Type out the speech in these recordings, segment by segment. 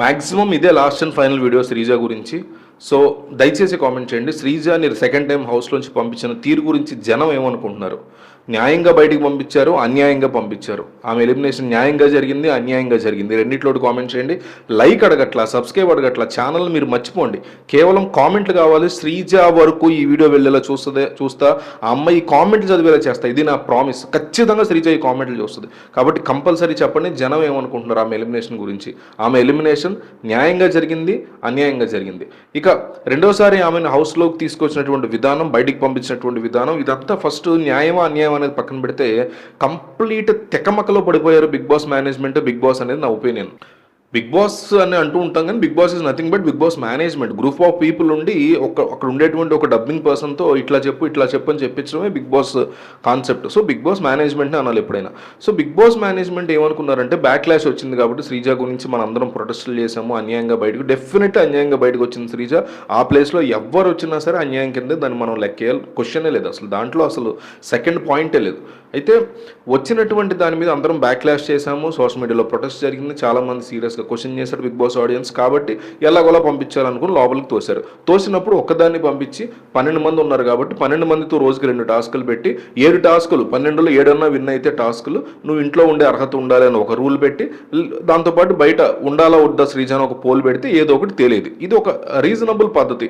Maximum ఇదే last and final video Sreeja గురించి. So దయచేసి కామెంట్ చేయండి. శ్రీజని సెకండ్ టైం హౌస్లోంచి పంపించిన తీరు గురించి జనం ఏమనుకుంటున్నారు? న్యాయంగా బయటికి పంపించారు, అన్యాయంగా పంపించారు. ఆమె ఎలిమినేషన్ న్యాయంగా జరిగింది, అన్యాయంగా జరిగింది. రెండిట్లో కామెంట్ చేయండి. లైక్ అడగట్లా, సబ్స్క్రైబ్ అడగట్లా, ఛానల్ మీరు మర్చిపోండి. కేవలం కామెంట్లు కావాలి. శ్రీజ వరకు ఈ వీడియో వెళ్ళేలా చూస్తా. ఆ అమ్మాయి కామెంట్లు చదివేలా చేస్తా. ఇది నా ప్రామిస్. ఖచ్చితంగా శ్రీజ ఈ కామెంట్లు చూస్తుంది. కాబట్టి కంపల్సరీ చెప్పండి జనం ఏమనుకుంటున్నారు ఆమె ఎలిమినేషన్ గురించి. ఆమె ఎలిమినేషన్ న్యాయంగా జరిగింది, అన్యాయంగా జరిగింది. ఇక రెండోసారి ఆమెను హౌస్లోకి తీసుకొచ్చినటువంటి విధానం, బయటికి పంపించినటువంటి విధానం, ఇదంతా ఫస్ట్ న్యాయమా అన్యాయం అనేది పక్కన పెడితే కంప్లీట్ తెకమకలో పడిపోయారు Big Boss management, Big Boss అనేది నా ఒపీనియన్. బిగ్ బాస్ అని అంటూ ఉంటాం కానీ Big Boss is nothing but Big Boss management. Group of people ఉండి అక్కడ ఉండేటువంటి ఒక డబ్బింగ్ పర్సన్తో ఇట్లా చెప్పు అని చెప్పించడమే Big Boss concept. So Big Boss మేనేజ్మెంట్ని అనాలి ఎప్పుడైనా. సో బిగ్ బాస్ మేనేజ్మెంట్ ఏమనుకున్నారంటే బ్యాక్ క్లాష్ వచ్చింది కాబట్టి శ్రీజ గురించి మనం అందరం ప్రొటెస్టులు చేసాము, అన్యాయంగా బయటకు డెఫినెట్ అన్యాయంగా బయటకు వచ్చింది శ్రీజ. ఆ ప్లేస్లో ఎవరు వచ్చినా సరే అన్యాయం కింద దాన్ని మనం లెక్కేయాలి. క్వశ్చనే లేదు అసలు, దాంట్లో అసలు సెకండ్ పాయింటే లేదు. అయితే వచ్చినటువంటి దాని మీద అందరం బ్యాక్ క్లాష్ చేశాము, సోషల్ మీడియాలో ప్రొటెస్ట్ జరిగింది, చాలామంది సీరియస్గా క్వశ్చన్ చేశారు బిగ్ బాస్ ఆడియన్స్. కాబట్టి ఎలాగోలా పంపించాలనుకుని లోపలికి తోశారు. తోసినప్పుడు ఒక్కదాన్ని పంపించి 12 మంది ఉన్నారు కాబట్టి 12 మందితో రోజుకి 2 టాస్కులు పెట్టి 7 టాస్కులు, 12లో 7 విన్ అయితే టాస్కులు నువ్వు ఇంట్లో ఉండే అర్హత ఉండాలి అని ఒక రూల్ పెట్టి, దాంతోపాటు బయట ఉండాలా వద్దా శ్రీజ అని ఒక పోల్ పెడితే ఏదో ఒకటి తెలియదు. ఇది ఒక రీజనబుల్ పద్ధతి.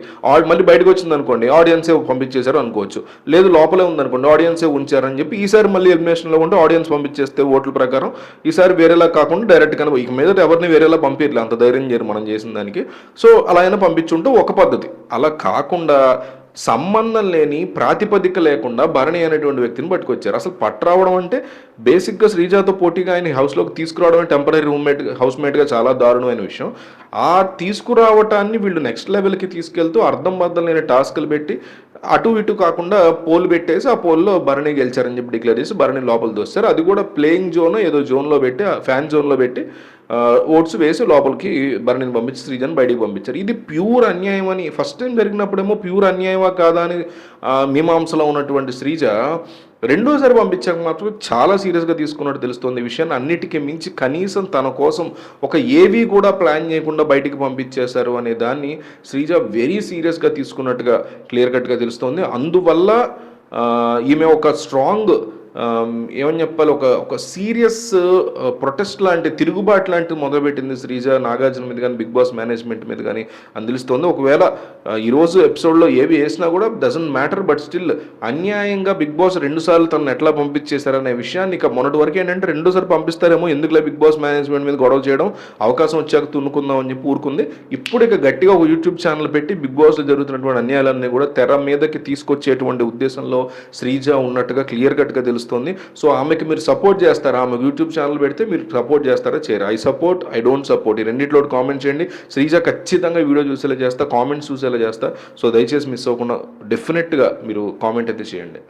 మళ్ళీ బయటకు వచ్చింది అనుకోండి ఆడియన్సే పంపించేశారు అనుకోవచ్చు, లేదు లోపలే ఉందనుకోండి ఆడియన్సే ఉంచారని చెప్పి ఈసారి మళ్ళీ ఎలిమినేషన్లో ఉంటే ఆడియన్స్ పంపించేస్తే ఓట్ల ప్రకారం ఈసారి వేరేలా కాకుండా డైరెక్ట్గానే ఇక మీద ఎవరిని వేరేలా పంపించలేదు, అంత ధైర్యం చేయరు మనం చేసిన దానికి. సో అలా అయినా పంపించుంటూ ఒక పద్ధతి. అలా కాకుండా సంబంధం లేని ప్రాతిపదిక లేకుండా భరణి అనేటువంటి వ్యక్తిని పట్టుకొచ్చారు. అసలు పట్టరావడం అంటే బేసిక్గా శ్రీజాతో పోటీగా ఆయన హౌస్లోకి తీసుకురావడం టెంపరీ హౌస్మేట్గా చాలా దారుణమైన విషయం. ఆ తీసుకురావటాన్ని వీళ్ళు నెక్స్ట్ లెవెల్కి తీసుకెళ్తూ అర్థం బద్దం లేని టాస్కులు పెట్టి అటు ఇటు కాకుండా పోల్ పెట్టేసి ఆ పోల్లో భరణి గెలిచారని చెప్పి డిక్లేర్ చేసి భరణి లోపల దోస్తారు. అది కూడా ప్లేయింగ్ జోన్ ఏదో జోన్లో పెట్టి ఫ్యాన్ జోన్లో పెట్టి ఓట్స్ వేసి లోపలికి భరణిని పంపించి శ్రీజని బయటికి పంపించారు. ఇది ప్యూర్ అన్యాయం అని ఫస్ట్ టైం జరిగినప్పుడేమో ప్యూర్ అన్యాయమా కాదా అని మీమాంసలో ఉన్నటువంటి శ్రీజ రెండోసారి పంపించాక మాత్రం చాలా సీరియస్గా తీసుకున్నట్టు తెలుస్తుంది. ఈ విషయాన్ని అన్నిటికీ మించి కనీసం తన కోసం ఒక ఏవీ కూడా ప్లాన్ చేయకుండా బయటికి పంపించేశారు అనే దాన్ని శ్రీజ వెరీ సీరియస్గా తీసుకున్నట్టుగా క్లియర్ కట్గా తెలుస్తుంది. అందువల్ల ఈమె ఒక స్ట్రాంగ్ ఏమని చెప్పాలి, ఒక సీరియస్ ప్రొటెస్ట్ లాంటి తిరుగుబాటు లాంటిది మొదలుపెట్టింది శ్రీజ నాగార్జున మీద కానీ బిగ్ బాస్ మేనేజ్మెంట్ మీద కానీ అని తెలుస్తుంది. ఒకవేళ ఈరోజు ఎపిసోడ్లో ఏవి వేసినా కూడా డజంట్ మ్యాటర్, బట్ స్టిల్ అన్యాయంగా బిగ్ బాస్ 2 సార్లు తనను ఎట్లా పంపించేశారనే విషయాన్ని ఇక మొన్నటి వరకు ఏంటంటే 2 సార్లు పంపిస్తారేమో ఎందుకులే బిగ్ బాస్ మేనేజ్మెంట్ మీద గొడవ చేయడం, అవకాశం వచ్చాక తున్నుకుందాం అని చెప్పి ఊరుకుంది. ఇప్పుడు ఇక గట్టిగా ఒక యూట్యూబ్ ఛానల్ పెట్టి బిగ్ బాస్లో జరుగుతున్నటువంటి అన్యాయాలన్నీ కూడా తెర మీదకి తీసుకొచ్చేటువంటి ఉద్దేశంలో శ్రీజ ఉన్నట్టుగా క్లియర్ కట్గా తెలుస్తుంది. సో ఆమెకి మీరు సపోర్ట్ చేస్తారా? ఆమె యూట్యూబ్ ఛానల్ పెడితే మీరు సపోర్ట్ చేస్తారా? చేయరా? I support, I don't support. ఈ రెండిట్లో కామెంట్ చేయండి. శ్రీజ ఖచ్చితంగా వీడియో చూసేలా చేస్తా, కామెంట్స్ చూసేలా చేస్తా. సో దయచేసి మిస్ అవ్వకుండా డెఫినెట్గా మీరు కామెంట్ అయితే చేయండి.